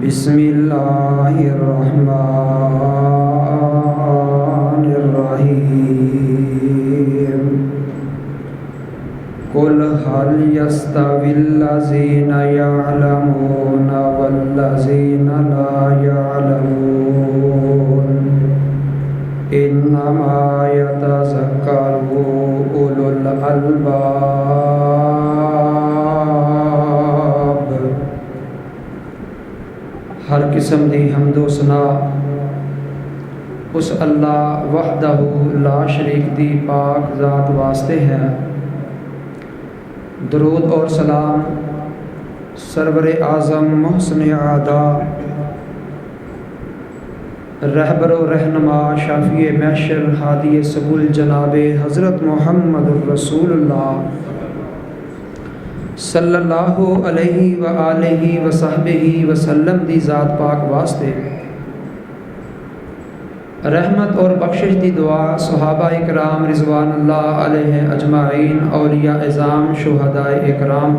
बिस्मिल्लाहिर्रहमानिर्रहीम। कुल हल यस्तविल्लज़ीना यअलमूना वल्लज़ीना ला यअलमून इन्नमा यतज़क्करू उलुल अलबाब। हर किस्म दी हम्दो सना उस अल्लाह वहदहू ला शरीक दी पाक ज़ात वास्ते है। दरूद और सलाम सरवर आज़म मोहसिन आदा रहबर रहनुमा शाफ़ी महशर हादी सबुल जनाब हज़रत मुहम्मद रसूलुल्लाह सल्लल्लाहु अलैहि व आलिहि व सहबिहि वसल्लम दी ज़ात पाक वास्ते रहमत और बख्शिश दी दुआ सहाबा इकराम रिज़वानुल्लाह अलैहि अजमाइन औलिया इज़ाम शुहदाए इकराम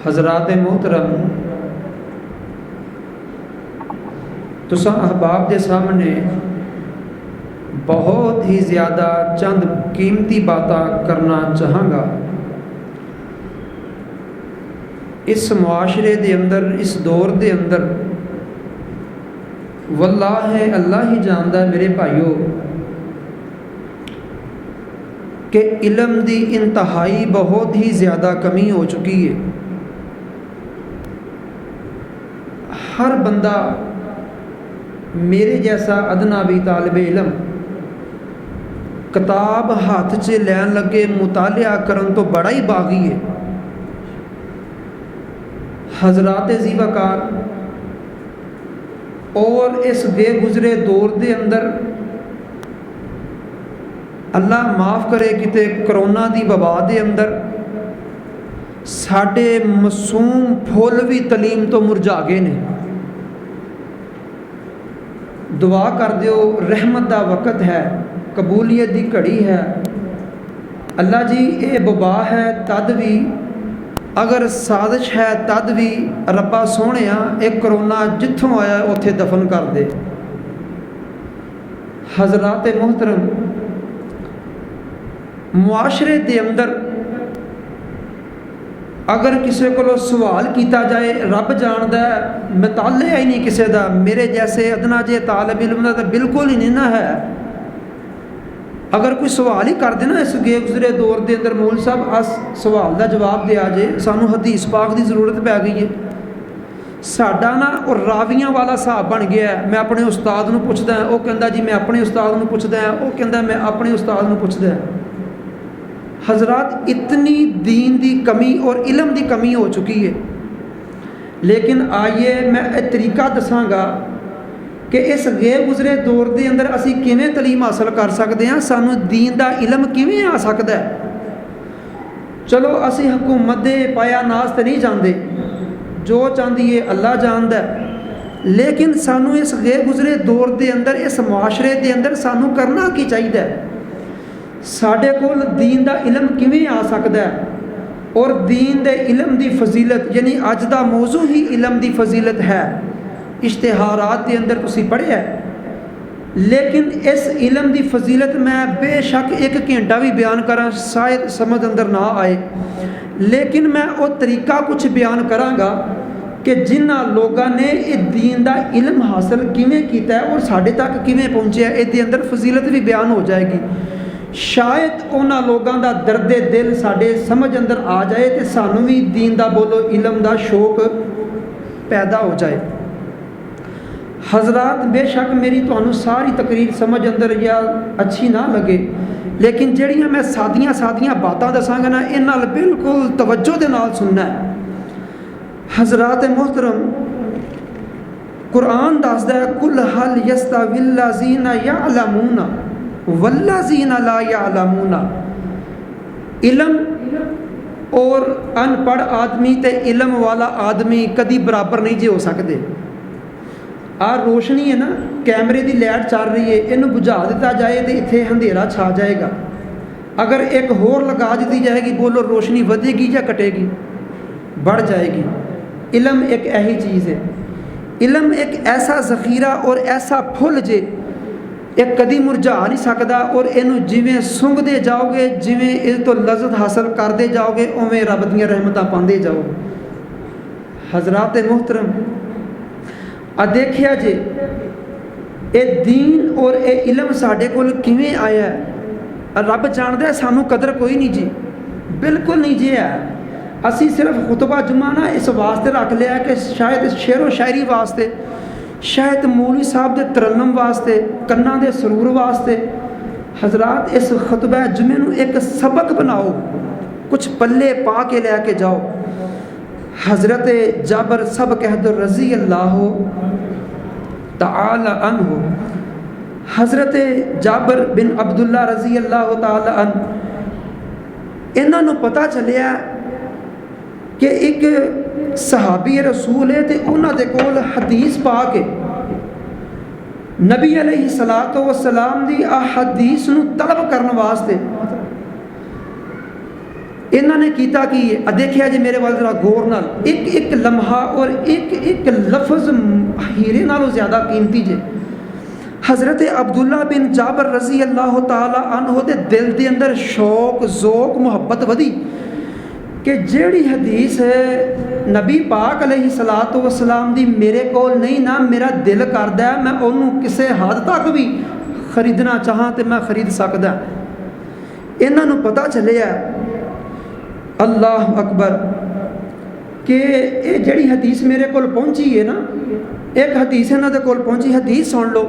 हज़रात मोहतरम तुसा अहबाब के सामने बहुत ही ज़्यादा चंद कीमती बातें करना चाहांगा। इस मुआशरे के अंदर इस दौर के अंदर वल्लाह अल्लाह ही जानता है मेरे भाइयों कि इल्म की इंतहाई बहुत ही ज़्यादा कमी हो चुकी है। हर बंदा मेरे जैसा अदना भी तालिब इल्म किताब हाथ च लैन लगे मुतालिया करन तो बड़ा ही बागी है। हज़रात ज़ीवाकार और इस बेगुजरे दौर के अंदर अल्लाह माफ़ करे किते करोना की वबा के अंदर साडे मासूम फुल भी तलीम तो मुरझा गए ने। दुआ कर दियो, रहमत का वक़्त है, कबूलियत की घड़ी है। अल्लाह जी ये वबा है तद भी, अगर साजिश है तद भी रब्बा सोहणे एक करोना जिथों आया उत्थे दफन कर दे। हज़रात मोहतरम मुआशरे के अंदर अगर किसी को सवाल किया जाए रब जानदा है, मुतालिया ही नहीं किसी का, मेरे जैसे अदना जे तालिब इल्म का बिल्कुल ही नहीं ना है। अगर कोई सवाल ही कर देना इस बेगुजरे दौर के अंदर मौलवी साहब अस सवाल का जवाब दिया जे, सानू हदीस पाक की जरूरत पै गई है। साडा ना और रावियां वाला हिसाब बन गया है। मैं अपने उस्ताद नूं पुछदा, वो कहंदा जी मैं अपने उस्ताद नूं पुछदा, वो कहंदा मैं अपने उस्ताद नूं पुछदा। हज़रात इतनी दीन की कमी और इल्म की कमी हो चुकी है। लेकिन आइए मैं एक तरीका दसांगा कि इस गैर गुजरे दौर के अंदर असी किवें तलीम हासिल कर सकते हैं, सानू दीन का इल्म किवें आ सकता है। चलो असी हुकूमत के पाया नाज तो नहीं चाहते, जो चाहती है अल्लाह जानता है। लेकिन सानू इस गैर गुजरे दौर के अंदर इस मुआशरे के अंदर सानू करना की चाहिए, साढ़े कोल दीन का इल्म किवें आ सकता है। और दीन के इल्म की फजीलत यानी अज का मौजू ही इल्म की फजीलत है। इश्तिहारात के अंदर तुसी पढ़िया, लेकिन इस इल्म की फजीलत मैं बेशक एक घंटा भी बयान करा शायद समझ अंदर ना आए, लेकिन मैं वो तरीका कुछ बयान करांगा कि जिन्हां लोगों ने ये दीन का इल्म हासिल किवें कीता है और साढ़े तक किवें पहुँचे, इसके अंदर फजीलत भी बयान हो जाएगी। शायद उन्हां लोगों का दर्दे दिल साढ़े समझ अंदर आ जाए तो सानू भी दीन का बोलो इल्म का शौक पैदा हो जाए। हज़रात बेशक मेरी तुहानू सारी तकरीर समझ अंदर या अच्छी ना लगे, लेकिन जड़ियाँ मैं सादियाँ सादियाँ बातें दसांगा ना, इन्हां बिल्कुल तवज्जो दे नाल सुनना है। हज़रात मोहतरम कुरान दसदा है कुल हल यस्तविल्लज़ीना यअलमूना वल्लज़ीना ला यअलमूना। इल्म और अनपढ़ आदमी ते इल्म वाला आदमी कभी बराबर नहीं जे हो सकते। आ रोशनी है ना, कैमरे की लाइट चल रही है, इनू बुझा दिता जाए तो इत्थे अंधेरा छा जाएगा। अगर एक होर लगा दी जाएगी, बोलो रोशनी बढ़ेगी या घटेगी? बढ़ जाएगी। इलम एक ऐसी चीज़ है, इलम एक ऐसा ज़ख़ीरा और ऐसा फुल जे ਇਹ कदी मुरझा नहीं सकता और इनू जिवें सुंघते जाओगे, जिवें इस तो लज़्ज़त हासिल करते जाओगे, उवें रब दीयां रहमतां पांदे जाओगे। हज़रात मोहतरम, देखिया जे ये दीन और ये इलम साडे कोल किवें आया है। रब जानदा है सानू कदर कोई नहीं जी, बिल्कुल नहीं जी है। असी सिर्फ खुतबा जुम्मा ना इस वास्ते रख लिया कि शायद शेरो शायरी वास्ते, शायद मौलवी साहब के तरन्नम वास्ते, कन्ना दे सरूर वास्ते। हजरात, इस खुतबा जुम्मे नूं एक सबक बनाओ, कुछ पल्ले पा के लैके जाओ। हज़रत जाबर सब कह दो रज़ी अल्लाह ताला अन्हु, हज़रत जाबर बिन अब्दुल्ला रज़ी अल्लाह ताला अन्हु, इन्हां नूं पता चलिया कि एक सहाबी रसूल है तो उन्होंने कोल हदीस पा के नबी अलैहि सलातो व सलाम दी आ हदीस नूं तलब करने वास्ते इन्होंने कीता कि देखिया जी मेरे वाल जरा गौर नाल, एक एक लम्हा और एक एक लफ्ज़ हीरे नालों ज़्यादा कीमती जे। हज़रत अब्दुल्ला बिन जाबर रज़ी अल्लाह ताला अन्हु दे दिल दे अंदर शौक ज़ौक मुहब्बत वधी कि जेड़ी हदीस है नबी पाक अलैहि सलातो व सलाम दी मेरे कोल नहीं ना, मेरा दिल करदा है मैं उन्होंने किसी हद तक भी खरीदना चाहां तो मैं खरीद सकदा। इन्हां नूं पता चलिया अल्लाह अकबर कि ये जेड़ी हदीस मेरे कोल पहुंची है ना, एक हदीस इन्हां दे कोल पहुंची। हदीस सुन लो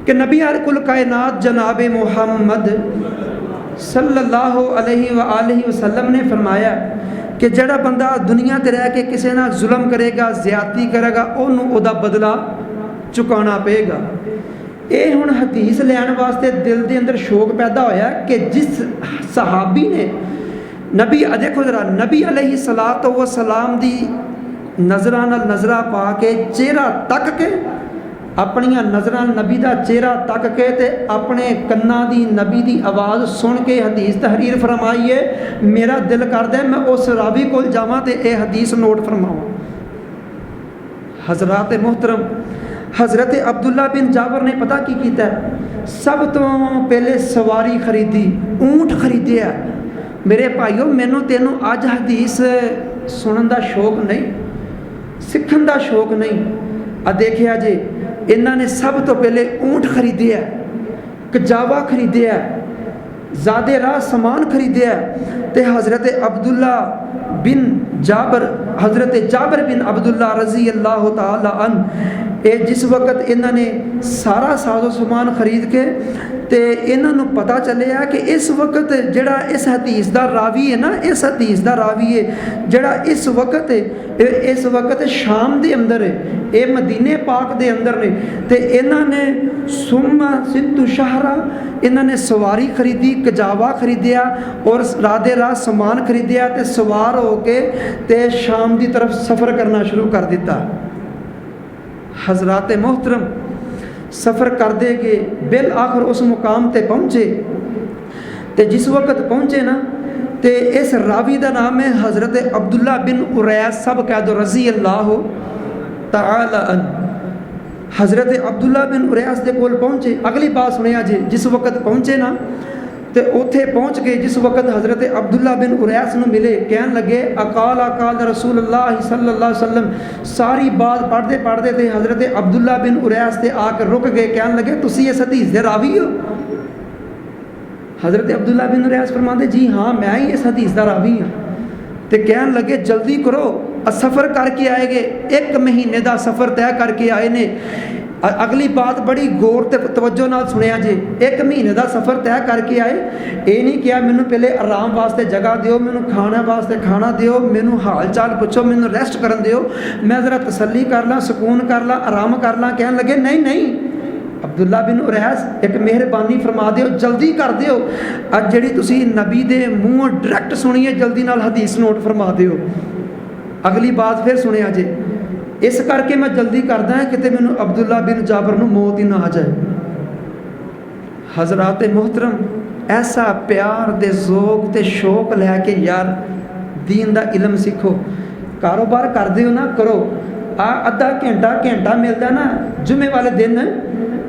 कि नबी कुल कायनात जनाब मुहम्मद सल्लल्लाहु अलैहि व आलिहि वसल्लम ने फरमाया कि जड़ा बंदा दुनिया ते रह के किसी ना जुल्म करेगा, ज़्यादती करेगा, उन्होंने उदा बदला चुकाना पेगा। ये हुण हदीस लैण वास्ते दिल के अंदर शौक पैदा होया कि जिस सहाबी ने नबी देखो जरा नबी अलैहि सलातो व सलाम दी नज़रां नाल नज़रां पा के चेहरा तक के अपनिया नज़रां नबी का चेहरा तक के ते अपने कन्ना दी नबी की आवाज़ सुन के हदीस तहरीर फरमाई है। मेरा दिल करदा है मैं उस रावी कोल जावां ते ये हदीस नोट फरमावां। हज़रात मोहतरम, हज़रत अब्दुल्ला बिन जाबर ने पता की कीता, सब तो पहले सवारी खरीदी, ऊँट खरीदिया। मेरे भाईओ, मैनू तेनू अज हदीस सुनन का शौक नहीं, सीखण का शौक नहीं। देखिया जे इन्होंने सब तो पहले ऊँट खरीदिया, कजावा खरीदिया, ज़्यादा राह समान खरीदिया। तो हज़रत अब्दुल्ला बिन जाबर, हज़रत जाबर बिन अब्दुल्ला रज़ी अल्लाह ताला अन्हु, जिस वक्त इन्होंने सारा साजो समान खरीद के ते इन्होंने पता चलिया कि इस वक्त जड़ा इस हदीस का रावी है ना, इस हदीस का रावी है जड़ा इस वक्त शाम के अंदर है, ये मदीने पाक के अंदर ने। तो इन्होंने सुम्मा सिद्धू शाहरा, इन्होंने सवारी खरीदी, कजावा खरीदिया और राधे राह समान खरीदिया तो सवार होके ते शाम की तरफ सफ़र करना शुरू कर दिता। हज़रात मोहतरम, सफ़र करते गए, बिल आखिर उस मुकाम ते पहुँचे। तो जिस वक्त पहुँचे ना, तो इस रावी का नाम है हज़रत अब्दुल्ला बिन उरैस सब कह दो रज़ी अल्लाह ताला अन्हु। हज़रत अब्दुल्ला बिन उरैस के कोल पहुँचे। अगली बात सुनिया जी, जिस वक्त पहुँचे ना तो उत्थे पहुँच के जिस वक्त हज़रत अब्दुल्ला बिन उरैस नूं मिले, कहन लगे अकाल अकाल रसूलुल्लाह सल्लल्लाहु अलैहि वसल्लम। सारी बात पढ़ते पढ़ते थे हज़रत अब्दुल्ला बिन उरैस ते आकर रुक गए, कहन लगे तुसी इस हदीस दे रावी हो? हज़रत अब्दुल्ला बिन उरैस फरमाते जी हाँ, मैं ही इस हदीस का रावी हाँ। तो कहन लगे जल्दी करो, सफ़र करके आएगे, 1 महीने का सफ़र तय करके आए ने। अगली बात बड़ी गौर ते तवज्जो नाल सुनिया जी, 1 महीने का सफ़र तय करके आए। ये नहीं किया मैनू पहले आराम वास्ते जगह दिओ, मैनू खाने वास्ते खाना दिओ, मैनू हाल चाल पुछो, मैनू रेस्ट करन दिओ, मैं ज़रा तसल्ली कर ला, सुकून कर ला, आराम कर ला। कहन लगे नहीं नहीं अब्दुल्ला बिन उरैस, एक मेहरबानी फरमा दिओ, जल्दी कर दिओ। अज जिहड़ी तुसीं नबी दे मूँहों डायरैक्ट सुनी है, जल्दी नाल हदीस नोट फरमा दिओ। अगली बात फिर सुनिया जी, इस करके मैं जल्दी करदा है कि मैनू अब्दुल्ला बिन जाबर नूं मौत ही ना आ जाए। हज़रात मोहतरम, ऐसा प्यार दे ज़ौक ते शौक लैके यार दीन दा इलम सीखो। कारोबार करते हो ना करो, आ अद्धा घंटा मिलता ना जुमे वाले दिन,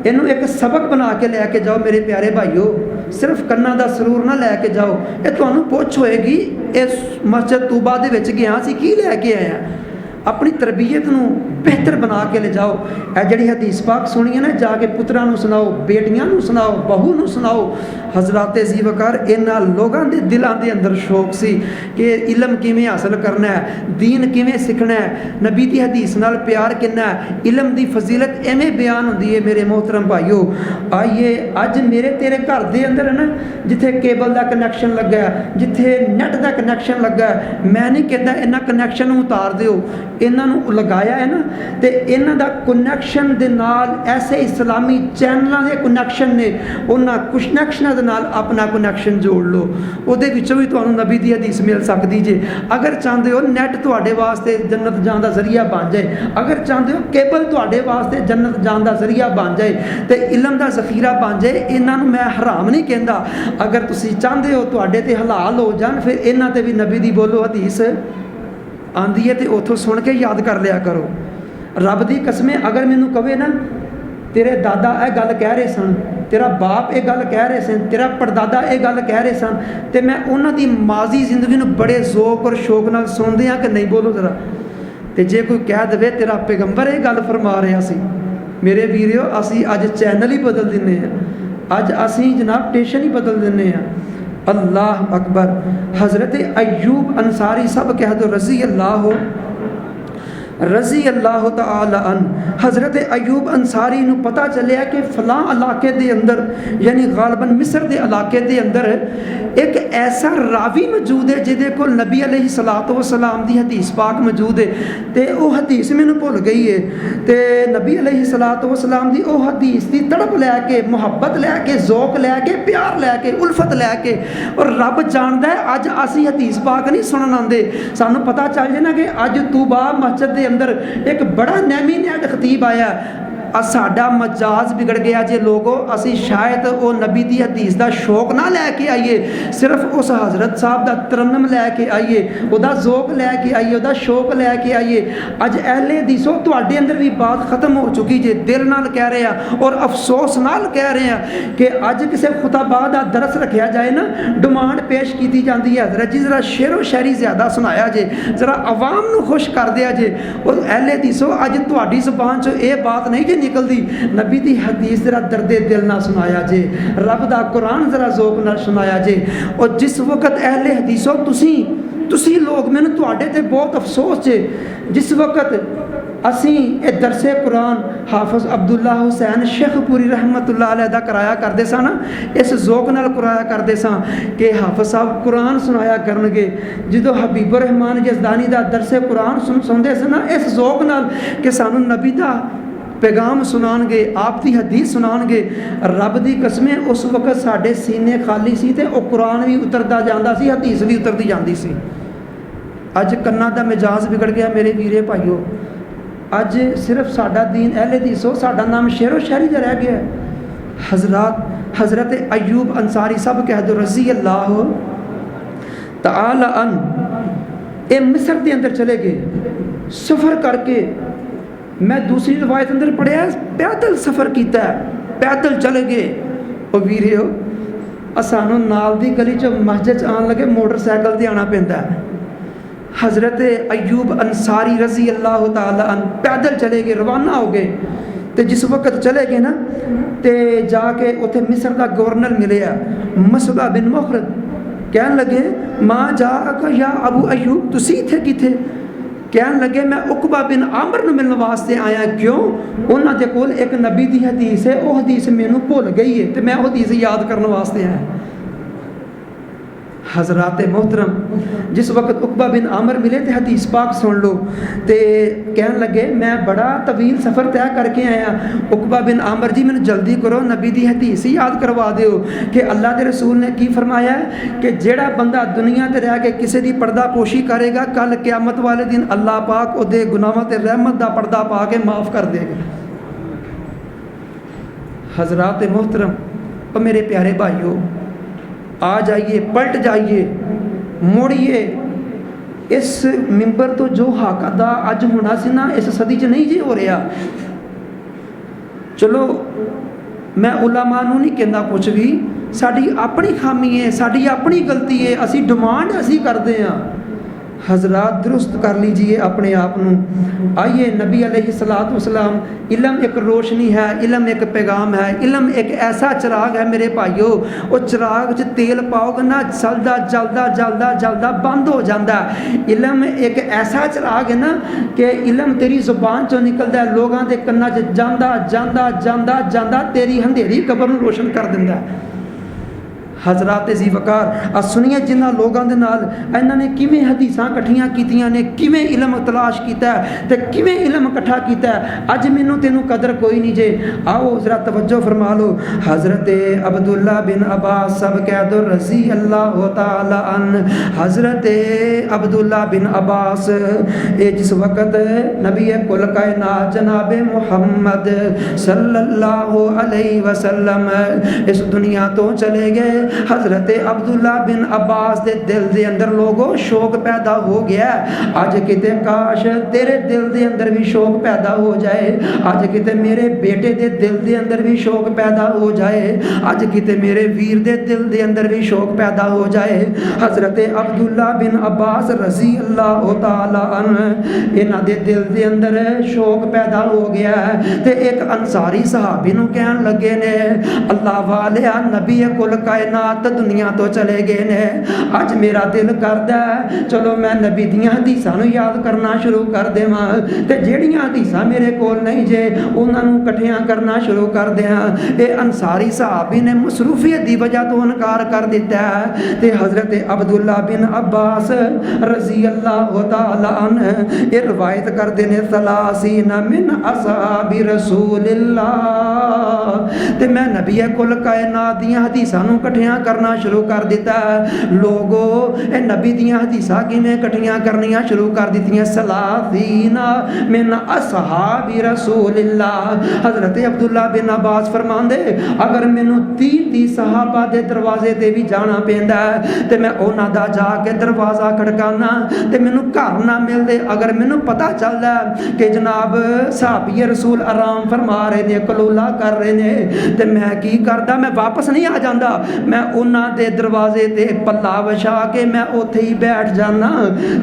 इनू एक सबक बना के लैके जाओ मेरे प्यारे भाईओ। सिर्फ कन्ना दा सरूर ना लैके जाओ, ये तुहानू पुछ होएगी इस मस्जिद तूबा दे विच गया सी की लैके आया। अपनी तरबीयत नू बेहतर बना के ले जाओ। ए जिहड़ी हदीस पाक सुनी है ना, जाके पुत्रां नू सुनाओ, बेटियां नू सुनाओ, बहू नू सुनाओ। हजरात ज़ीवकार इन्हां लोगां दे दिलां दे अंदर शौक सी कि इलम किवें हासिल करना है, दीन किवें सीखना है, नबी दी हदीस नाल प्यार किन्ना है, इलम दी फजीलत एवें बयान हुंदी है। मेरे मोहतरम भाईओ, आइए अज मेरे तेरे घर दे अंदर है ना, जिथे केबल दा कनैक्शन लगा है, जिथे नैट दा कनैक्शन लगा है, मैं नहीं कहता इन्हां कनैक्शन नूं उतार दिओ, इन्हों लगाया है ना, तो इन्हों का कनैक्शन के नाल ऐसे इस्लामी चैनलों के कनैक्शन ने, उन्होंने कनैक्शनों के नाल अपना कनैक्शन जोड़ लो, उहदे विचों भी तुहानूं नबी दी हदीस मिल सकती जे। अगर चाहते हो नैट तुहाडे वास्ते जन्नत जाण दा जरिया बन जाए, अगर चाहते हो केबल तुहाडे वास्ते जन्नत जाण दा जरिया बन जाए, तो इलम का जखीरा बन जाए, इन्हों मैं हराम नहीं कहता। अगर तुसीं चाहते हो तुहाडे ते हलाल हो जान, फिर इन्हां ते भी नबी दी बोलो हदीस आंदी है, तो उतों सुन के याद कर लिया करो। रब की कसमें अगर मैनू कहे ना, तेरे दादा यह गल कह रहे सन, तेरा बाप ये गल कह रहे सन, तेरा परदादा ये गल कह रहे सन, तो मैं उन्होंने माजी जिंदगी में बड़े ज़ौक और शौक नाल सुनते हैं कि नहीं, बोलो जरा। तो जे कोई कह दे तेरा पैगंबर ये गल फरमा रहा सी, मेरे वीरियो असी अज चैनल ही बदल दिंदे हैं, अज असी जनाब स्टेशन ही बदल दिंदे हैं। अल्लाह अकबर। हज़रत अय्यूब अंसारी सब कह दो रज़ी अल्लाह तआला अन। हज़रत अय्यूब अंसारी नू पता चलिया कि फलां इलाके दे अंदर, यानी गालबन मिस्र दे इलाके दे अंदर एक ऐसा रावी मौजूद है जिहदे कोल नबी अलैहिस्सलातु वस्सलाम दी हदीस पाक मौजूद है, तो वह हदीस मैनू भुल गई है। तो नबी अलैहिस्सलातु वस्सलाम दी वह हदीस की तड़प लैके, मुहब्बत लैके, ज़ौक लैके, प्यार लैके, उल्फत लैके, और रब जानदा है अज असी हदीस पाक नहीं सुनन आंदे, सानू पता चल जाए ना कि अज तूबा मस्जिद दे अंदर एक बड़ा नैमी नैट खतीब आया, साडा मजाज बिगड़ गया जे लोगो, असी शायद वो नबी दी हदीस का शौक ना लैके आइए, सिर्फ उस हज़रत साहब का तरन्नम लैके आइए, वह ज़ौक लैके आइए, वह शौक लैके आइए। अज अहले हदीसो तुहाडे अंदर भी बात खत्म हो चुकी जे, दिल नाल कह रहे हैं और अफसोस नाल कह रहे हैं कि अज किसी खुताबा का दरस रखा जाए ना, डिमांड पेश की जाती है, हज़रत जी जरा शेरो शायरी ज़्यादा सुनाया जे, जरा अवाम नू खुश कर दिया जे। और अहले हदीसो अज तुहाडी ज़ुबान चो ये बात नहीं जे निकलती, नबी दी हदीस जरा दर्दे दिल ना सुनाया जे, रब दा कुरान जरा ज़ौक ना सुनाया जे। और जिस वक्त अहले हदीसो तुसी लोग, मैनू तुहाडे ते बहुत अफसोस जे, जिस वक्त असी ये दरसे कुरान हाफिज़ अब्दुल्ला हुसैन शेखपुरी रहमतुल्लाह अलैह दा कराया करते सा ना, इस ज़ौक नाल कराया करते सा कि हाफिज़ साहब कुरान सुनाया करनगे, जो हबीबुर रहमान यज़दानी दा दरसे कुरान सुनते थे ना, इस ज़ौक नाल कि सानू नबी दा पैगाम सुनानगे, आप की हदीस सुनानगे। रब की कसमें उस वक्त साढ़े सीने खाली सी, ते वो कुरान भी उतरता जाता सी, हदीस भी उतरती जाती सी। अज कन्ना का मिजाज बिगड़ गया मेरे वीरे भाईओ, अज सिर्फ साडा दीन अहले हदीसो, साडा नाम शेरो शायरी दा रह गया। हज़रत अय्यूब अंसारी सब कह दो रज़ी अल्लाह तआला अन। ये मिस्र के अंदर चले गए सफ़र करके, मैं दूसरी रवायत अंदर पढ़िया पैदल सफ़र किया, पैदल चले गए। और वीरियो सानू नाल दी गली चो मस्जिद आन लगे मोटरसाइकिल से आना पैंदा। हज़रत अय्यूब अंसारी रज़ी अल्लाह तआला अन पैदल चले गए, रवाना हो गए। तो जिस वक्त चले गए ना, तो जाके उत्थे मिस्र का गवर्नर मिले, मसबा बिन मुखरद, कह लगे माँ जा या अबू अय्यूब, तुसी इत्थे किथे? कह लगे मैं उकबा बिन आमर नूं मिलने वास्ते आया। क्यों? उन्होंने कोल एक नबी की हदीस है, वह हदीस मैनू भुल गई है, तो मैं वह हदीस याद करने वास्ते आया। हज़रात मोहतरम, जिस वक्त उकबा बिन आमर मिले तो हदीस पाक सुन लो, तो कह लगे मैं बड़ा तवील सफ़र तय करके आया, उकबा बिन आमर जी मैंने जल्दी करो, नबी दी हदीस ही याद करवा दो कि अल्लाह के रसूल ने की फरमाया है कि जेड़ा बंदा दुनिया ते रह के किसी की पर्दा पोशी करेगा, कल क़यामत वाले दिन अल्लाह पाक उहदे गुनाहां ते रहमत का पर्दा पा के माफ़ कर देगा। हज़रात मोहतरम, और मेरे प्यारे भाइयों, आ जाइए, पलट जाइए, मुड़िए, इस मिंबर तो जो हक अदा अज होना सी ना इस सदी च नहीं जी हो रहा। चलो मैं उलामा नूं नहीं कहता कुछ भी, साड़ी अपनी खामी है, साड़ी अपनी गलती है, असी डिमांड असी करते हैं। हजरात दुरुस्त कर लीजिए अपने आप नूं। आइए नबी अलैहिस्सलातु वस्सलाम, इलम एक रोशनी है, इलम एक पैगाम है, इलम एक ऐसा चिराग है मेरे भाइयों, वो चिराग च तेल पाओगे ना जलदा जलदा जलदा जलदा बंद हो जाता है। इलम एक ऐसा चिराग है ना कि इलम तेरी जुबान चों निकलता है, लोगों के कन्ना च जांदा जांदा जांदा जांदा तेरी अंधेरी कबर नूं रोशन कर दिंदा है। हजरात जी वकार आ सुनिए जिन्होंने लोगों के नाल इन्होंने किवें हदीसां कट्ठियां कीतियां ने, किवें इलम तलाश किया ते किवें इलम इकट्ठा किया। अज मैनू तेनू कदर कोई नहीं जे। आओ जरा तवज्जो फरमा लो। हज़रत अब्दुल्ला बिन अब्बास सब कह दो रज़ी अल्लाह तआला अन। हज़रत अब्दुल्ला बिन अब्बास ये जिस वक़्त नबी कुल कायनात जनाब मुहम्मद सल्लल्लाहु अलैहि वसल्लम इस दुनिया तो चले गए, हज़रत अब्दुल्ला बिन अब्बास के दिल के अंदर लोगों शौक पैदा हो गया। अज किते काश तेरे दिल के अंदर भी शौक पैदा हो जाए, अज किते मेरे बेटे के दिल के अंदर भी शौक पैदा हो जाए, अज किते मेरे वीर के दिल के अंदर भी शौक पैदा हो जाए। हज़रत अब्दुल्ला बिन अब्बास रज़ी अल्लाह तआला अन्हु इन्हां दे दिल के अंदर शौक पैदा हो गया ते एक अंसारी सहाबी नूं कहन लगे ने, अल्लाह वालिया नबी कुल कायनात दुनिया तो चले गए ने, अज मेरा दिल करदा चलो मैं नबी दियां हदीसां नूं याद करना शुरू कर देवां ते जेड़ियां हदीसां मेरे कोल नहीं जे उन्हां नूं इकट्ठियां करना शुरू कर दियां। ये अंसारी सहाबी ने मसरूफियत की वजह तो इनकार कर दिता ते हज़रत अब्दुल्ला बिन अब्बास रज़ी अल्लाह तआला अन्हु ये रवायत करते ने सलासीन मिन असहाबी रसूलिल्लाह ते मैं नबी कुल कायनात दियां हदीसां नूं इकट्ठियां करना शुरू कर दिता। लोगो ए नबी दियां हदीसां किवें इकट्ठियां करनियां शुरू कर दित्तियां। सलासीना मिन असहाबी रसूलिल्लाह। हज़रत अब्दुल्ला बिन अब्बास फरमांदे अगर मैनू 30 सहाबा दे दरवाजे ते भी जाना पैंदा ते मैं उन्हां दा जाके दरवाजा खड़काना ते मैनू घर ना मिलदे, अगर मैनू पता चलदा कि जनाब सहाबी रसूल आराम फरमा रहे ने, कलूला कर रहे ने, ते मैं की करदा मैं वापस नहीं आ जांदा, मैं उन्हां दे दरवाजे ते पल्ला विछा के मैं उत्थे ही बैठ जाना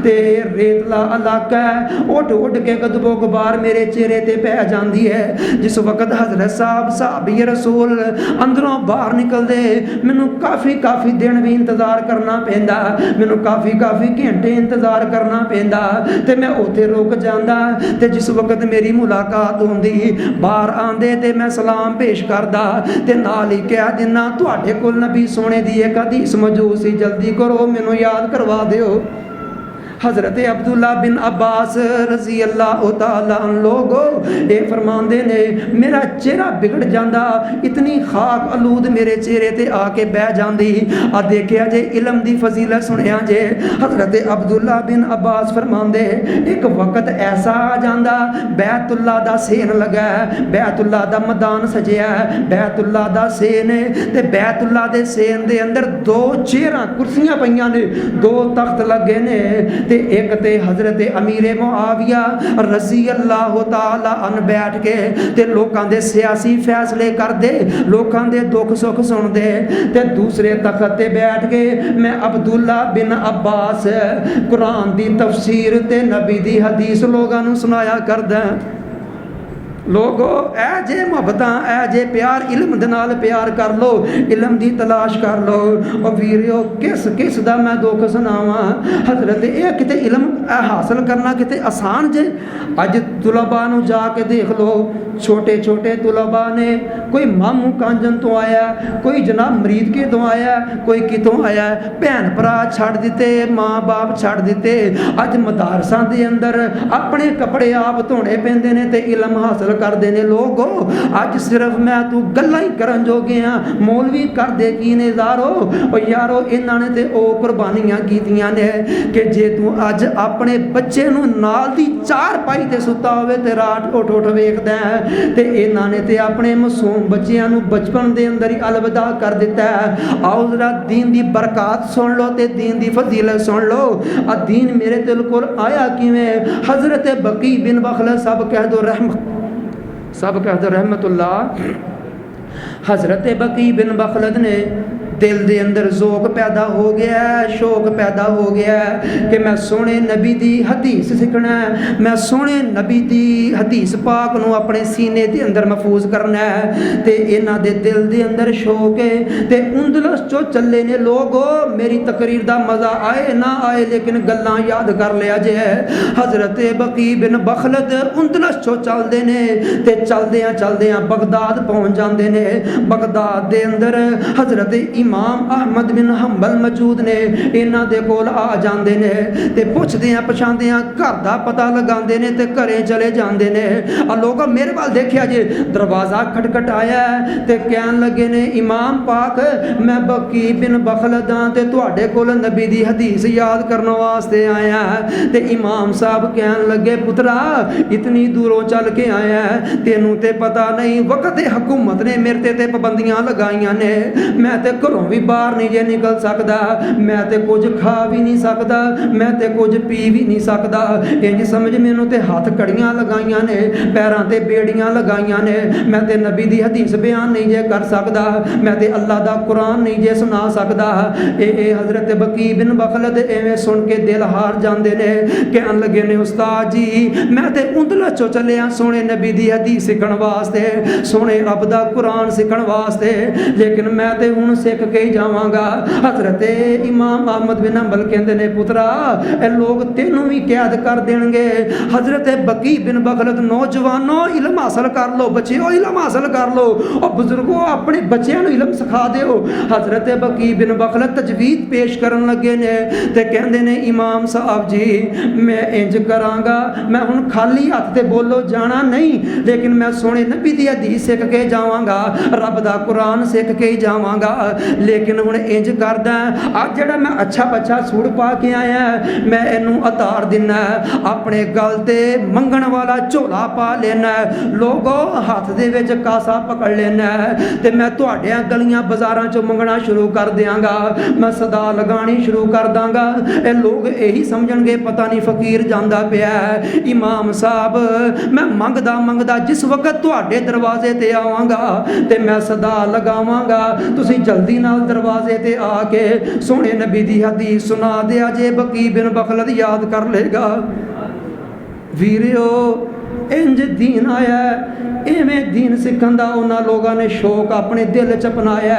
ते रेतला इलाका है उठ उठ के गदबो गुबार मेरे चेहरे ते पै जाती है। जिस वक्त हज़रत साहब सहाबी रसूल अंदरों बाहर निकलते मैनू काफ़ी काफ़ी दिन भी इंतज़ार करना पैंदा, मैनू काफ़ी काफ़ी घंटे इंतज़ार करना पैंदा ते मैं उत्थे रुक जांदा ते जिस वक्त मेरी मुलाकात होंदी बाहर आंदे ते मैं सलाम पेश करदा ते नाल ही कह दिना तुहाडे कोल नबी सोने दी एक हदीस मौजूद सी, जल्दी करो मैनू याद करवा दिओ। हज़रत अब्दुल्ला बिन अब्बास रज़ी अल्लाह तआला अन्हु लोगो ये फरमांदे ने मेरा चेहरा बिगड़ जाता, इतनी खाक आलूद मेरे चेहरे ते आके बह जाती। आ देखिया जे इलम दी फजीलत सुनिया जे। हज़रत अब्दुल्ला बिन अब्बास फरमांदे एक वक्त ऐसा आ जाता बैतुल्ला दा सेन लगा है, बैतुल्ला दा मैदान सजिया है, बैतुल्ला दा सेन है ते बैतुल्ला दे सेन दे अंदर 2 चेयरां कुर्सियां पईयां ने, 2 तख्त लगे ने ते एक ते हज़रत अमीर मुआविया रज़ी अल्लाह तआला अन्हु बैठ के ते लोकां दे सियासी फैसले करदे, लोकां दे दुख सुख सुनदे ते दूसरे तख्त ते बैठ के मैं अब्दुल्ला बिन अब्बास कुरान दी तफसीर ते नबी दी हदीस लोगां नूं सुनाया करदा। लोगो ऐ जे मुहब्बतां ऐ जे प्यार इल्म दे नाल प्यार कर लो, इल्म दी तलाश कर लो। और वीरियो किस किस दा मैं दुख सुनावां। हज़रत ये किते इल्म हासिल करना किते आसान जे। अज तुलबा नूं जाके देख लो, छोटे छोटे तुलबा ने, कोई मामू कांजन तो आया, कोई जनाब मरीद के तो आया, कोई कितों आया, भैन भरा छड़ दिते, माँ बाप छड़ दिते। अज मदारसां दे अंदर अपने कपड़े आप धोने पैंदे ने ते इल्म हासिल करते हैं। लोगो अज सिर्फ मैं तू गल्लां ही करन जोगे हाँ, मौलवी करदे की ने यारो और यारो इन्हां ने ते ओ कुर्बानियां कीतियां ने कि जे तू अज अपने बच्चे नूं नाल दी चार पाई ते सुता होवे ते रात उठ उठ वेखदा है ते इन्हां ने ते अपने मासूम बच्चियां नूं बचपन दे अंदर ही अलविदा कर दिता है। आओ जरा दीन दी बरकत सुन लो ते दीन दी फजीलत सुन लो। आ दीन मेरे दिल को आया किवें? हजरत बकी बिन बखलद सब कह दो रहमतुल्लाह। हजरत बकी बिन बखलद ने दिल दे अंदर ज़ौक़ पैदा हो गया है, शौक पैदा हो गया है कि मैं सोने नबी दी हदीस सीखना है, मैं सोने नबी दी हदीस पाक नूं अपने सीने दे अंदर महफूज करना है। ते इन्हां दे दिल दे अंदर शौक है ते उंदलस चो चले ने लोगो। मेरी तकरीर दा मज़ा आए ना आए लेकिन गल्लां याद कर लिया जे। हज़रत बकी बिन बखलद उंदलस चो चलदे ने ते चलदियां बगदाद पहुँच जाते ने। बगदाद दे अंदर हज़रत इमाम अहमद बिन हंबल मौजूद ने। इन्हां दे कोल आ जांदे ने ते पुछदियां पछांदियां घर दा पता लगांदे ने ते घरे चले जांदे ने। आ लोग मेरे वाल देखिया जे, दरवाज़ा खटखटाया ते कहन लगे ने इमाम पाक मैं बकी बिन बखलद हां ते तुहाडे कोल नबी दी हदीस याद करने वास्ते आया। ते इमाम साहब कहन लगे पुत्रा इतनी दूरों चल के आया तेनू ते पता नहीं वक्त हुकूमत ने मेरे ते पाबंदियां लगाइयां ने। मैं ते घरों भी बाहर नहीं जे निकल सकता, मैं ते कुछ खा भी नहीं सकता, मैं ते कुछ पी भी नहीं सकता। इंज समझ मैनू ते हाथ कड़ियां लगाइयां ने, पैरां ते बेड़ियां लगाइयां ने। मैं ते नबी दी हदीस बयान नहीं जे कर सकता, मैं ते अल्लाह दा कुरान नहीं जे सुना सकता। हज़रत बकी बिन बखलद एवें सुन के दिल हार जाते ने। कहन लगे ने उस्ताद जी मैं ते उंदलस चो चलिया सोने नबी दी हदीस सीखण वास्ते, सोने रब दा कुरान सीखण वास्ते, लेकिन मैं ते हुण सिख के ही जावांगा। हज़रत इमाम अहमद बिन हंबल कहंदे ने पुत्रा ए लोग तेनू भी कैद कर देणगे। हज़रत बकी बिन बखलद नौजवानों इल्म हासिल कर लो, बच्चों इल्म हासिल कर लो और बुजुर्गों अपने बच्चों नूं इल्म सिखा दिओ। हज़रत बकी बिन बखलद तजवीज़ पेश करन लगे ने ते कहंदे ने इमाम साहब जी मैं इंज करांगा, मैं हुण खाली हत्थ ते बोलो जाना नहीं, लेकिन मैं सोने नबी दी हदीस सीख के जावांगा, रब दा कुरान सीख के ही जावांगा। लेकिन हुण इंज करदा अज जिहड़ा मैं अच्छा बच्चा सूट पा के आया मैं इनू उतार दिना, अपने गल ते मंगण वाला झोला पा लेना, लोगों हाथ दे विच कासा पकड़ लेना ते मैं तुहाडियां गलियां बाजारां चों मंगना शुरू कर दियांगा, मैं सदा लगानी शुरू कर दांगा। ये लोग यही समझणगे पता नहीं फकीर जांदा पिया। इमाम साहब मैं मंगदा मंगदा जिस वक्त तुहाडे दरवाजे ते आवांगा ते मैं सदा लगावांगा, तुसीं जल्दी नाल दरवाजे ते आके सोने नबी दी हदीस सुना दिया जे, बकी बिन बखलद याद कर लेगा। वीरियो इंज दीन आया, इवें दीन सिखण दा उन्हां लोगों ने शौक अपने दिल च अपनाया।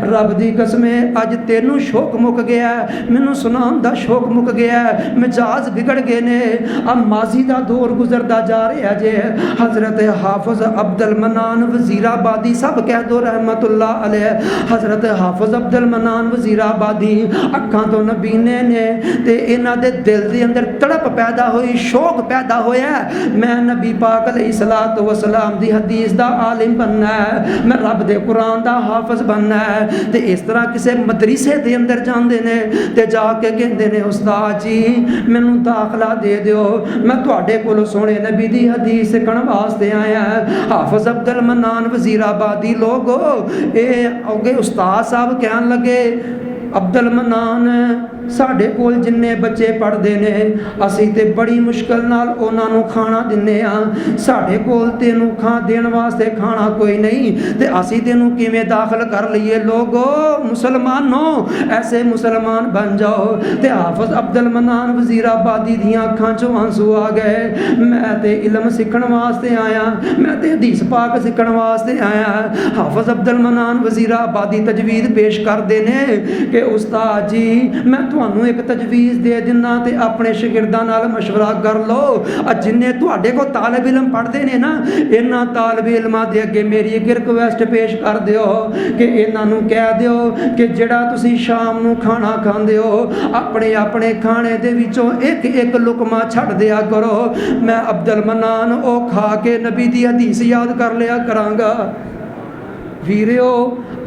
रब दी कसमे अज तेनू शौक मुक गया, मैनू सुनाउण दा शौक मुक गया, मिजाज बिगड़ गए ने। अब माजी दा दौर गुजरदा जा रहा जे। हज़रत हाफिज अब्दुल मनान वजीराबादी सब कह दो रहमतुल्लाह अलैह। हज़रत हाफिज अब्दुल मनान वजीराबादी अखां तो नबीने ने ते इन्हां दे दिल दे अंदर तड़प पैदा हुई, शौक पैदा होया मैं नबी पाक अलैहिस्सलातु वस्सलाम दी हदीस दा आलिम बनना है, मैं रब दे कुरान दा हाफिज बनना है। ते इस तरह किसी मदरसे दे अंदर जांदे ने ते जाके कहंदे ने उस्ताद जी मैनू दाखला दे दिओ, मैं तुहाडे कोलों सोने नबी दी हदीस सीखण वास्ते आया। हाफिज अब्दुल मनान वजीराबादी लोगो ए अगे उस्ताद साहब कहन लगे अब्दुल मनान साढ़े कोल जिन्ने बच्चे पढ़ते ने असी ते बड़ी मुश्किल नाल उन्हां नूं खाना दिन्ने आ, साढ़े कोल तेनू देण वास्ते खाना कोई नहीं ते असी तेनू किवें दाखल कर लईए। लोगो मुसलमानों ऐसे मुसलमान बन जाओ। ते हाफिज अब्दुल मनान वजीराबादी दियां अखां चों आंसू आ गए। मैं ते इल्म सीखण वास्ते आया, मैं ते हदीस पाक सीखण वास्ते आया। हाफिज अब्दुल मनान वजीराबादी तजवीज़ पेश करदे ने कि उस्ताद जी मैं ਤੁਹਾਨੂੰ ਇੱਕ ਤਜਵੀਜ਼ ਦੇ ਦਿੰਨਾ ਤੇ ਆਪਣੇ ਸ਼ਾਗਿਰਦਾਂ ਨਾਲ ਮਸ਼ਵਰਾ ਕਰ ਲਓ। ਜਿੰਨੇ ਤੁਹਾਡੇ ਕੋਲ ਤਾਲਿਬ ਇਲਮ ਪੜ੍ਹਦੇ ਨੇ ਨਾ, ਇਹਨਾਂ ਤਾਲਿਬ ਇਲਮਾਂ ਦੇ ਅੱਗੇ ਮੇਰੀ ਇੱਕ ਰਿਕਵੈਸਟ ਪੇਸ਼ ਕਰ ਦਿਓ ਕਿ ਇਹਨਾਂ ਨੂੰ ਕਹਿ ਦਿਓ ਕਿ ਜਿਹੜਾ ਤੁਸੀਂ ਸ਼ਾਮ ਨੂੰ ਖਾਣਾ ਖਾਂਦੇ ਹੋ, ਆਪਣੇ ਆਪਣੇ ਖਾਣੇ ਦੇ ਵਿੱਚੋਂ ਇੱਕ ਇੱਕ ਲੁਕਮਾ ਛੱਡ ਦਿਆ ਕਰੋ। ਮੈਂ ਅਬਦੁਲ ਮਨਾਨ ਉਹ ਖਾ ਕੇ ਨਬੀ ਦੀ ਹਦੀਸ ਯਾਦ ਕਰ ਲਿਆ ਕਰਾਂਗਾ। ਵੀਰਿਓ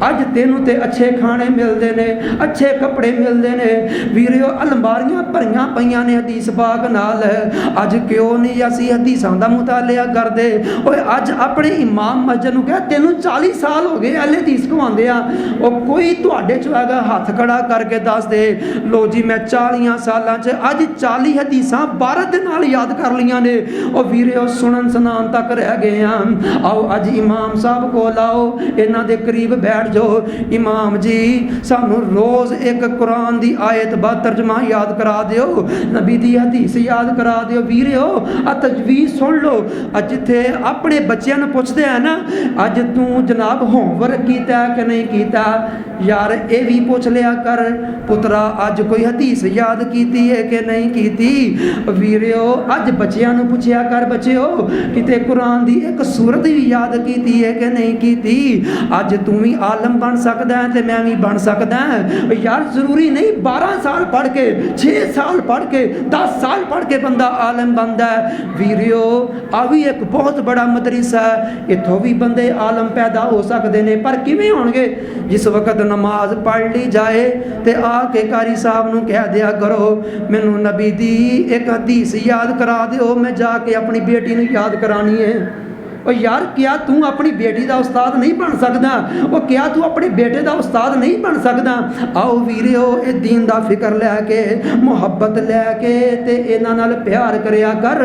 ਅੱਜ ਤੈਨੂੰ ਤੇ ਅੱਛੇ ਖਾਣੇ ਮਿਲਦੇ ਨੇ, ਅੱਛੇ ਕੱਪੜੇ ਮਿਲਦੇ ਨੇ ਵੀਰਿਓ, ਅਲਮਾਰੀਆਂ ਭਰੀਆਂ ਪਈਆਂ ਨੇ ਹਦੀਸ ਪਾਕ ਨਾਲ। ਅੱਜ ਕਿਉਂ ਨਹੀਂ ਅਸੀਂ ਹਦੀਸਾਂ ਦਾ ਮੁਤਾਲਿਆ ਕਰਦੇ? ਓਏ ਅੱਜ ਆਪਣੇ ਇਮਾਮ ਮਸਜਿਦ ਨੂੰ ਕਹਿ ਤੈਨੂੰ 40 ਸਾਲ ਹੋ ਗਏ ਐਲੇ ਹਦੀਸ ਕਵਾਉਂਦੇ ਆ, ਉਹ ਕੋਈ ਤੁਹਾਡੇ ਚ ਹੈਗਾ ਹੱਥ ਖੜਾ ਕਰਕੇ ਦੱਸ ਦੇ, ਲੋ ਜੀ ਮੈਂ 40 ਸਾਲਾਂ 'ਚ ਅੱਜ 40 ਹਦੀਸਾਂ ਭਾਰਤ ਦੇ ਨਾਲ ਯਾਦ ਕਰ ਲਈਆਂ ਨੇ। ਉਹ ਵੀਰਿਓ ਸੁਣਨ ਸੁਣਾਉਣ ਤੱਕ ਰਹਿ ਗਏ ਆ। ਆਓ ਅੱਜ ਇਮਾਮ ਸਾਹਿਬ ਕੋਲ ਆਓ, ਇਹਨਾਂ ਦੇ ਕਰੀਬ ਬੈਠ ਜੋ। ਇਮਾਮ ਜੀ ਸਾਨੂੰ ਰੋਜ਼ ਇੱਕ ਕੁਰਾਨ ਦੀ ਆਇਤ ਬਾ ਤਰਜਮਾ ਯਾਦ ਕਰਾ ਦਿਓ, ਨਬੀ ਦੀ ਹਦੀਸ ਯਾਦ ਕਰਾ ਦਿਓ। ਵੀਰਿਓ ਆ ਤਜਵੀਜ਼ ਸੁਣ ਲਓ। ਜਿੱਥੇ ਆਪਣੇ ਬੱਚਿਆਂ ਨੂੰ ਪੁੱਛਦੇ ਆ ਨਾ, ਅੱਜ ਤੂੰ ਜਨਾਬ ਹੋਮਵਰਕ ਕੀਤਾ ਕਿ ਨਹੀਂ ਕੀਤਾ, ਯਾਰ ਇਹ ਵੀ ਪੁੱਛ ਲਿਆ ਕਰ ਪੁੱਤਰਾ ਅੱਜ ਕੋਈ ਹਦੀਸ ਯਾਦ ਕੀਤੀ ਹੈ ਕਿ ਨਹੀਂ ਕੀਤੀ। ਵੀਰਿਓ ਅੱਜ ਬੱਚਿਆਂ ਨੂੰ ਪੁੱਛਿਆ ਕਰ, ਬੱਚਿਓ ਕਿਤੇ ਕੁਰਾਨ ਦੀ ਇੱਕ ਸੂਰਤ ਵੀ ਯਾਦ ਕੀਤੀ ਹੈ ਕਿ ਨਹੀਂ ਕੀਤੀ। ਅੱਜ ਤੂੰ ਵੀ ਆਲਮ ਬਣ ਸਕਦਾ ਹੈ ਤੇ ਮੈਂ ਵੀ ਬਣ ਸਕਦਾ ਹਾਂ। ਯਾਰ ਜ਼ਰੂਰੀ ਨਹੀਂ 12 ਸਾਲ ਪੜ੍ਹ ਕੇ, 6 ਸਾਲ ਪੜ੍ਹ ਕੇ, 10 ਸਾਲ ਪੜ੍ਹ ਕੇ ਬੰਦਾ ਆਲਮ ਬਣਦਾ ਹੈ। ਵੀਰਿਓ ਆ ਵੀ ਇੱਕ ਬਹੁਤ ਬੜਾ ਮਦਰਸਾ ਹੈ, ਇੱਥੋਂ ਵੀ ਬੰਦੇ ਆਲਮ ਪੈਦਾ ਹੋ ਸਕਦੇ ਨੇ। ਪਰ ਕਿਵੇਂ ਹੋਣਗੇ? ਜਿਸ ਵਕਤ ਨਮਾਜ਼ ਪੜ੍ਹ ਲਈ ਜਾਏ ਤੇ ਆ ਕੇ ਕਾਰੀ ਸਾਹਿਬ ਨੂੰ ਕਹਿ ਦਿਆ ਕਰੋ ਮੈਨੂੰ ਨਬੀ ਦੀ ਇੱਕ ਹਦੀਸ ਯਾਦ ਕਰਾ ਦਿਓ, ਮੈਂ ਜਾ ਕੇ ਆਪਣੀ ਬੇਟੀ ਨੂੰ ਯਾਦ ਕਰਾਣੀ ਹੈ। ਉਹ ਯਾਰ ਕਿਆ ਤੂੰ ਆਪਣੀ ਬੇਟੀ ਦਾ ਉਸਤਾਦ ਨਹੀਂ ਬਣ ਸਕਦਾ? ਉਹ ਕਿਆ ਤੂੰ ਆਪਣੇ ਬੇਟੇ ਦਾ ਉਸਤਾਦ ਨਹੀਂ ਬਣ ਸਕਦਾ? ਆਓ ਵੀਰਿਓ ਇਹ ਦੀਨ ਦਾ ਫਿਕਰ ਲੈ ਕੇ, ਮੁਹੱਬਤ ਲੈ ਕੇ ਤੇ ਇਹਨਾਂ ਨਾਲ ਪਿਆਰ ਕਰਿਆ ਕਰ।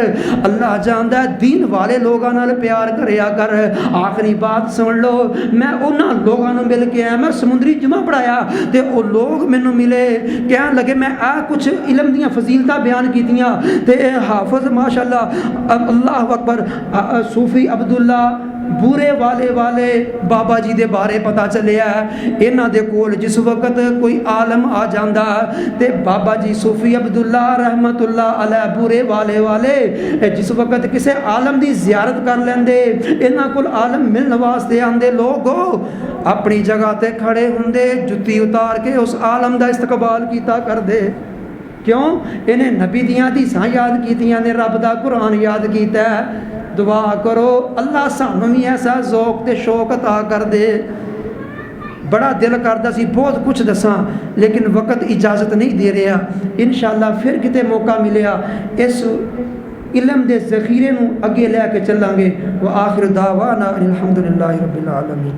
ਅੱਲਾਹ ਜਾਣਦਾ ਦੀਨ ਵਾਲੇ ਲੋਕਾਂ ਨਾਲ ਪਿਆਰ ਕਰਿਆ ਕਰ। ਆਖਰੀ ਬਾਤ ਸੁਣ ਲਓ, ਮੈਂ ਉਹਨਾਂ ਲੋਕਾਂ ਨੂੰ ਮਿਲ ਕੇ ਆਇਆ, ਮੈਂ ਸਮੁੰਦਰੀ ਜੁਮਾ ਪੜਾਇਆ ਤੇ ਉਹ ਲੋਕ ਮੈਨੂੰ ਮਿਲੇ, ਕਹਿਣ ਲੱਗੇ ਮੈਂ ਆਹ ਕੁਛ ਇਲਮ ਦੀਆਂ ਫਜ਼ੀਲਤਾਂ ਬਿਆਨ ਕੀਤੀਆਂ ਤੇ ਇਹ ਹਾਫਿਜ਼ ਮਾਸ਼ਾਅੱਲਾ ਅੱਲਾਹੁ ਅਕਬਰ ਸੂਫੀ ਅਬਦੁੱਲਾ ਬੂਰੇ ਵਾਲੇ ਬਾਬਾ ਜੀ ਦੇ ਬਾਰੇ ਪਤਾ ਚੱਲਿਆ। ਇਹਨਾਂ ਦੇ ਕੋਲ ਜਿਸ ਵਕਤ ਕੋਈ ਆਲਮ ਆ ਜਾਂਦਾ ਤੇ ਬਾਬਾ ਜੀ ਸੂਫੀ ਅਬਦੁੱਲਾ ਰਹਿਮਤੁल्लाह ਅਲੈਹ ਬੂਰੇ ਵਾਲੇ ਜਿਸ ਵਕਤ ਕਿਸੇ ਆਲਮ ਦੀ ਜ਼ਿਆਰਤ ਕਰ ਲੈਂਦੇ, ਇਹਨਾਂ ਕੋਲ ਆਲਮ ਮਿਲਣ ਵਾਸਤੇ ਆਂਦੇ, ਲੋਕ ਆਪਣੀ ਜਗ੍ਹਾ ਤੇ ਖੜੇ ਹੁੰਦੇ, ਜੁੱਤੀ ਉਤਾਰ ਕੇ ਉਸ ਆਲਮ ਦਾ ਇਸਤਕਬਾਲ ਕੀਤਾ ਕਰਦੇ। ਕਿਉਂ? ਇਹਨੇ ਨਬੀ ਦੀਆਂ ਹਦੀਸਾਂ ਯਾਦ ਕੀਤੀਆਂ ਨੇ, ਰੱਬ ਦਾ ਕੁਰਾਨ ਯਾਦ ਕੀਤਾ। दुआ करो अल्लाह सानू भी ऐसा ज़ौक ते शौक अता कर दे। बड़ा दिल करदा सी बहुत कुछ दसां लेकिन वक्त इजाज़त नहीं दे रहा। इंशाअल्लाह फिर किते मौका मिलिया इस इलम दे ज़ख़ीरे नूं अगे लैके चलांगे। व आखिर दावाना अनिल हम्दुलिल्लाहि रब्बिल आलमीन।